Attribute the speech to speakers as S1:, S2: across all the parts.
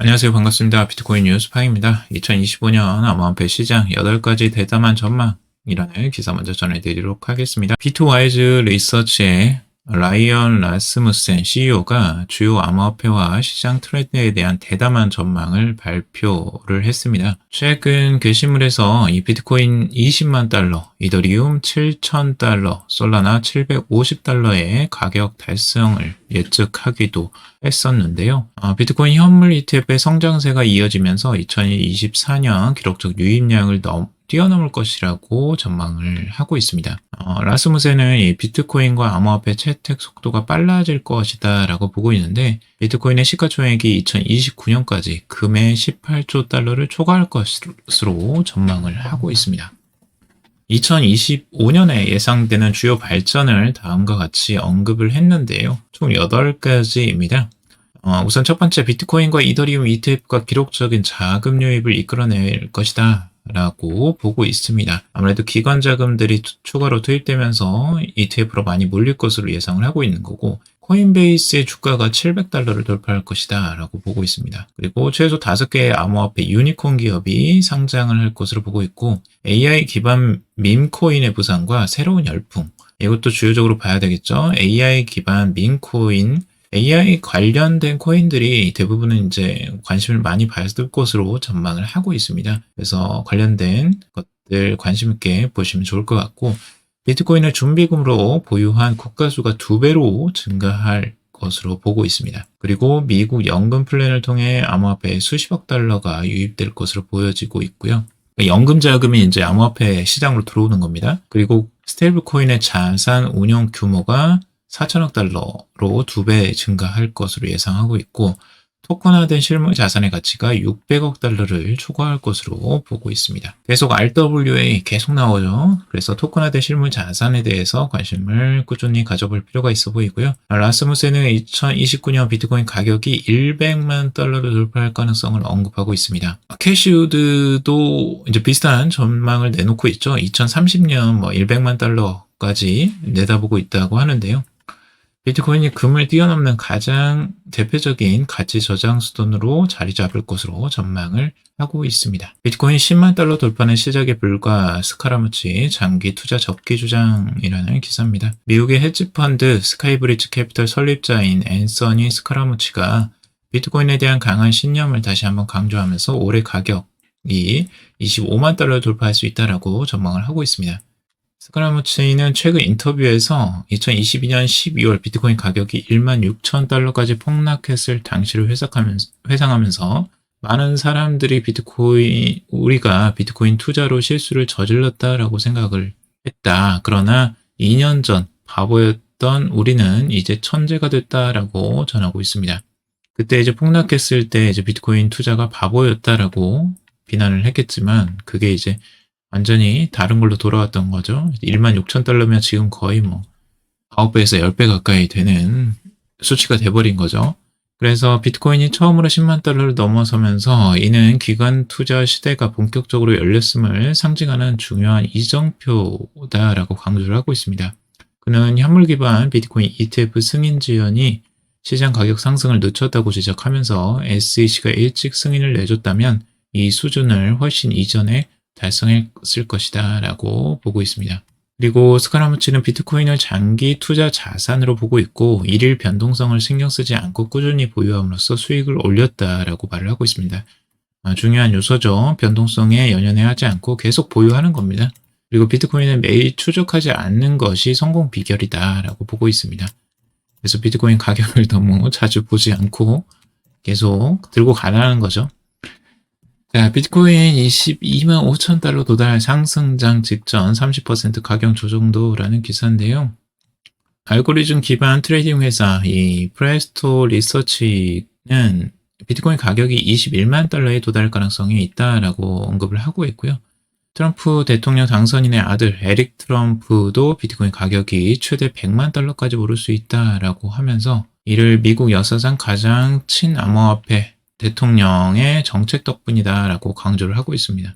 S1: 안녕하세요. 반갑습니다. 비트코인 뉴스팡입니다. 2025년 암호화폐 시장 8가지 대담한 전망이라는 기사 먼저 전해드리도록 하겠습니다. 비트와이즈 리서치의 라이언 라스무센 CEO가 주요 암호화폐와 시장 트렌드에 대한 대담한 전망을 발표를 했습니다. 최근 게시물에서 이 비트코인 20만 달러, 이더리움 7천 달러, 솔라나 750달러의 가격 달성을 예측하기도 했었는데요. 비트코인 현물 ETF의 성장세가 이어지면서 2024년 기록적 유입량을 뛰어넘을 것이라고 전망을 하고 있습니다. 라스무센은 이 비트코인과 암호화폐 채택 속도가 빨라질 것이다 라고 보고 있는데, 비트코인의 시가총액이 2029년까지 금의 18조 달러를 초과할 것으로 전망을 하고 있습니다. 2025년에 예상되는 주요 발전을 다음과 같이 언급을 했는데요. 총 8가지입니다. 우선 첫 번째, 비트코인과 이더리움 ETF가 기록적인 자금 유입을 이끌어낼 것이다 라고 보고 있습니다. 아무래도 기관 자금들이 추가로 투입되면서 ETF로 많이 몰릴 것으로 예상을 하고 있는 거고, 코인베이스의 주가가 700달러를 돌파할 것이다 라고 보고 있습니다. 그리고 최소 5개의 암호화폐 유니콘 기업이 상장을 할 것으로 보고 있고, AI 기반 밈코인의 부상과 새로운 열풍, 이것도 주요적으로 봐야 되겠죠. AI 기반 밈코인, AI 관련된 코인들이 대부분은 이제 관심을 많이 받을 것으로 전망을 하고 있습니다. 그래서 관련된 것들 관심 있게 보시면 좋을 것 같고, 비트코인을 준비금으로 보유한 국가수가 2배로 증가할 것으로 보고 있습니다. 그리고 미국 연금 플랜을 통해 암호화폐에 수십억 달러가 유입될 것으로 보여지고 있고요. 연금 자금이 이제 암호화폐 시장으로 들어오는 겁니다. 그리고 스테이블 코인의 자산 운용 규모가 4천억 달러로 2배 증가할 것으로 예상하고 있고, 토큰화된 실물 자산의 가치가 600억 달러를 초과할 것으로 보고 있습니다. 계속 RWA 계속 나오죠. 그래서 토큰화된 실물 자산에 대해서 관심을 꾸준히 가져볼 필요가 있어 보이고요. 라스무센은 2029년 비트코인 가격이 100만 달러를 돌파할 가능성을 언급하고 있습니다. 캐시우드도 이제 비슷한 전망을 내놓고 있죠. 2030년 100만 달러까지 내다보고 있다고 하는데요. 비트코인이 금을 뛰어넘는 가장 대표적인 가치 저장 수단으로 자리 잡을 것으로 전망을 하고 있습니다. 비트코인 10만 달러 돌파는 시작에 불과 스카라무치 장기 투자 접기 주장이라는 기사입니다. 미국의 헤지펀드 스카이브리지 캐피털 설립자인 앤서니 스카라무치가 비트코인에 대한 강한 신념을 다시 한번 강조하면서 올해 가격이 25만 달러를 돌파할 수 있다라고 전망을 하고 있습니다. 스카라무치는 최근 인터뷰에서 2022년 12월 비트코인 가격이 1만 6천 달러까지 폭락했을 당시를 회상하면서 많은 사람들이 우리가 비트코인 투자로 실수를 저질렀다라고 생각을 했다. 그러나 2년 전 바보였던 우리는 이제 천재가 됐다라고 전하고 있습니다. 그때 이제 폭락했을 때 이제 비트코인 투자가 바보였다라고 비난을 했겠지만, 그게 이제 완전히 다른 걸로 돌아왔던 거죠. 1만 6천 달러면 지금 거의 9배에서 10배 가까이 되는 수치가 돼버린 거죠. 그래서 비트코인이 처음으로 10만 달러를 넘어서면서 이는 기관 투자 시대가 본격적으로 열렸음을 상징하는 중요한 이정표다라고 강조를 하고 있습니다. 그는 현물 기반 비트코인 ETF 승인 지연이 시장 가격 상승을 늦췄다고 지적하면서 SEC가 일찍 승인을 내줬다면 이 수준을 훨씬 이전에 달성했을 것이다 라고 보고 있습니다. 그리고 스카라무치는 비트코인을 장기 투자 자산으로 보고 있고, 일일 변동성을 신경 쓰지 않고 꾸준히 보유함으로써 수익을 올렸다라고 말을 하고 있습니다. 중요한 요소죠. 변동성에 연연해하지 않고 계속 보유하는 겁니다. 그리고 비트코인을 매일 추적하지 않는 것이 성공 비결이다라고 보고 있습니다. 그래서 비트코인 가격을 너무 자주 보지 않고 계속 들고 가라는 거죠. 자, 비트코인 22만 5천 달러 도달 상승장 직전 30% 가격 조정도라는 기사인데요. 알고리즘 기반 트레이딩 회사 이 프레스토 리서치는 비트코인 가격이 21만 달러에 도달할 가능성이 있다라고 언급을 하고 있고요. 트럼프 대통령 당선인의 아들 에릭 트럼프도 비트코인 가격이 최대 100만 달러까지 오를 수 있다라고 하면서 이를 미국 역사상 가장 친암호화폐 대통령의 정책 덕분이다라고 강조를 하고 있습니다.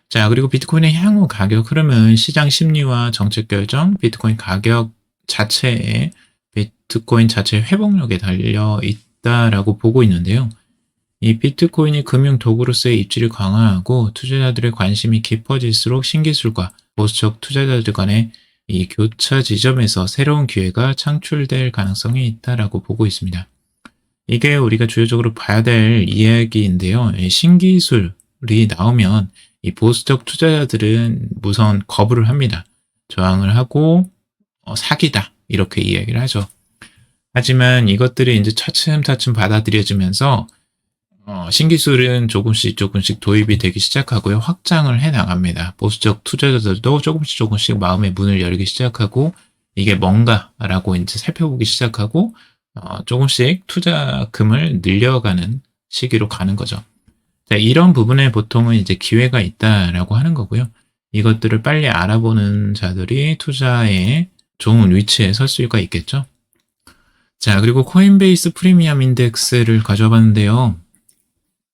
S1: 자, 그리고 비트코인의 향후 가격 흐름은 시장 심리와 정책 결정, 비트코인 가격 자체에 비트코인 자체 회복력에 달려 있다라고 보고 있는데요. 이 비트코인이 금융 도구로서의 입지를 강화하고 투자자들의 관심이 깊어질수록 신기술과 보수적 투자자들 간의 이 교차 지점에서 새로운 기회가 창출될 가능성이 있다라고 보고 있습니다. 이게 우리가 주요적으로 봐야 될 이야기인데요. 신기술이 나오면 이 보수적 투자자들은 우선 거부를 합니다. 저항을 하고 사기다 이렇게 이야기를 하죠. 하지만 이것들이 이제 차츰차츰 받아들여지면서 신기술은 조금씩 도입이 되기 시작하고요. 확장을 해 나갑니다. 보수적 투자자들도 조금씩 마음의 문을 열기 시작하고 이게 뭔가라고 이제 살펴보기 시작하고 조금씩 투자금을 늘려가는 시기로 가는 거죠. 자, 이런 부분에 보통은 이제 기회가 있다라고 하는 거고요. 이것들을 빨리 알아보는 자들이 투자에 좋은 위치에 설 수가 있겠죠. 자, 그리고 코인베이스 프리미엄 인덱스를 가져와 봤는데요.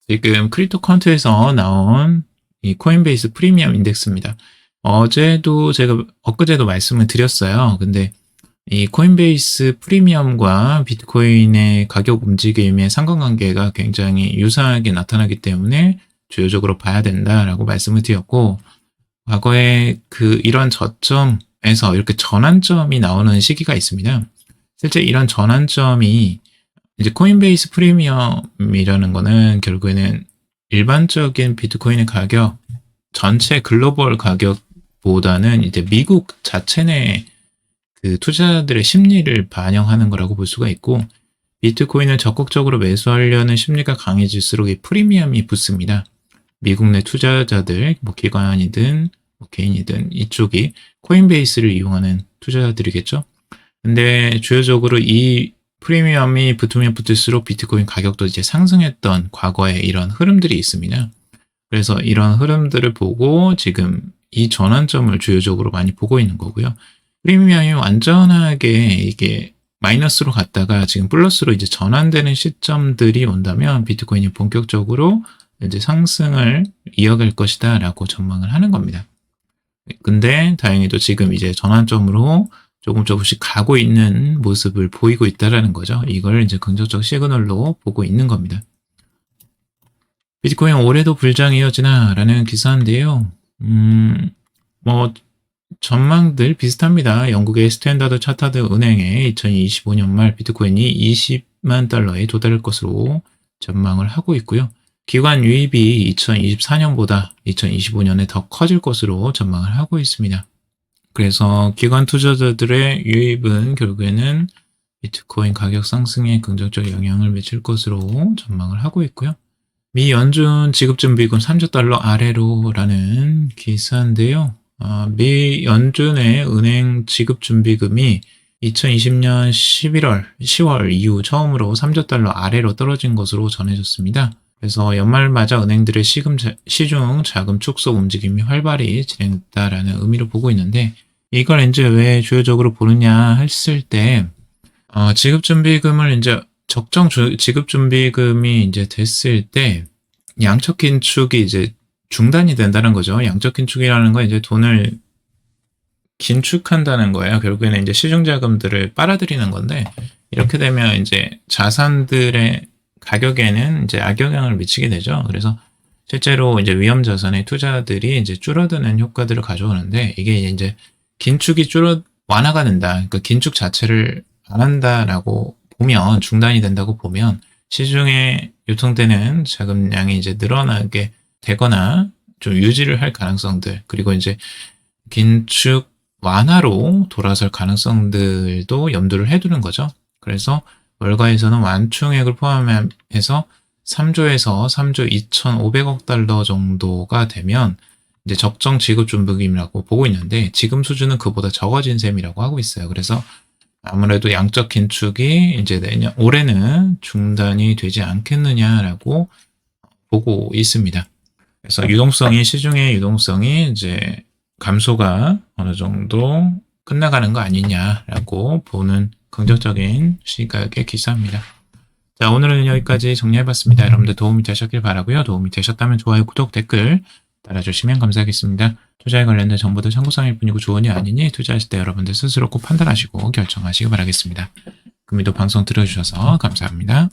S1: 지금 크립토컨트에서 나온 이 코인베이스 프리미엄 인덱스입니다. 엊그제도 말씀을 드렸어요. 근데 이 코인베이스 프리미엄과 비트코인의 가격 움직임의 상관관계가 굉장히 유사하게 나타나기 때문에 주요적으로 봐야 된다라고 말씀을 드렸고, 과거에 이런 저점에서 이렇게 전환점이 나오는 시기가 있습니다. 실제 이런 전환점이 이제 코인베이스 프리미엄이라는 거는 결국에는 일반적인 비트코인의 가격, 전체 글로벌 가격보다는 이제 미국 자체 내 투자자들의 심리를 반영하는 거라고 볼 수가 있고, 비트코인을 적극적으로 매수하려는 심리가 강해질수록 이 프리미엄이 붙습니다. 미국 내 투자자들, 기관이든 개인이든 이쪽이 코인베이스를 이용하는 투자자들이겠죠. 근데 주요적으로 이 프리미엄이 붙으면 붙을수록 비트코인 가격도 이제 상승했던 과거에 이런 흐름들이 있습니다. 그래서 이런 흐름들을 보고 지금 이 전환점을 주요적으로 많이 보고 있는 거고요. 프리미엄이 완전하게 이게 마이너스로 갔다가 지금 플러스로 이제 전환되는 시점들이 온다면 비트코인이 본격적으로 이제 상승을 이어갈 것이다 라고 전망을 하는 겁니다. 근데 다행히도 지금 이제 전환점으로 조금씩 가고 있는 모습을 보이고 있다라는 거죠. 이걸 이제 긍정적 시그널로 보고 있는 겁니다. 비트코인 올해도 불장 이어지나? 라는 기사인데요. 전망들 비슷합니다. 영국의 스탠다드 차타드 은행의 2025년 말 비트코인이 20만 달러에 도달할 것으로 전망을 하고 있고요. 기관 유입이 2024년보다 2025년에 더 커질 것으로 전망을 하고 있습니다. 그래서 기관 투자자들의 유입은 결국에는 비트코인 가격 상승에 긍정적 영향을 미칠 것으로 전망을 하고 있고요. 미 연준 지급준비금 3조 달러 아래로라는 기사인데요. 미 연준의 은행 지급준비금이 2020년 10월 이후 처음으로 3조 달러 아래로 떨어진 것으로 전해졌습니다. 그래서 연말맞아 은행들의 시중 자금 축소 움직임이 활발히 진행됐다라는 의미로 보고 있는데, 이걸 이제 왜 주요적으로 보느냐 했을 때, 지급준비금을 이제 적정 지급준비금이 이제 됐을 때 양적 긴축이 이제 중단이 된다는 거죠. 양적 긴축이라는 건 이제 돈을 긴축한다는 거예요. 결국에는 이제 시중 자금들을 빨아들이는 건데, 이렇게 되면 이제 자산들의 가격에는 이제 악영향을 미치게 되죠. 그래서 실제로 이제 위험 자산의 투자들이 이제 줄어드는 효과들을 가져오는데, 이게 이제 긴축이 완화가 된다. 그러니까 긴축 자체를 안 한다라고 보면, 중단이 된다고 보면 시중에 유통되는 자금량이 이제 늘어나게 되거나 좀 유지를 할 가능성들, 그리고 이제 긴축 완화로 돌아설 가능성들도 염두를 해두는 거죠. 그래서 월가에서는 완충액을 포함해서 3조에서 3조 2,500억 달러 정도가 되면 이제 적정 지급 준비금이라고 보고 있는데, 지금 수준은 그보다 적어진 셈이라고 하고 있어요. 그래서 아무래도 양적 긴축이 이제 올해는 중단이 되지 않겠느냐라고 보고 있습니다. 그래서 시중의 유동성이 이제 감소가 어느 정도 끝나가는 거 아니냐라고 보는 긍정적인 시각의 기사입니다. 자, 오늘은 여기까지 정리해봤습니다. 여러분들 도움이 되셨길 바라고요. 도움이 되셨다면 좋아요, 구독, 댓글 달아주시면 감사하겠습니다. 투자에 관련된 정보도 참고성일 뿐이고 조언이 아니니 투자하실 때 여러분들 스스로 꼭 판단하시고 결정하시기 바라겠습니다. 금일도 방송 들어주셔서 감사합니다.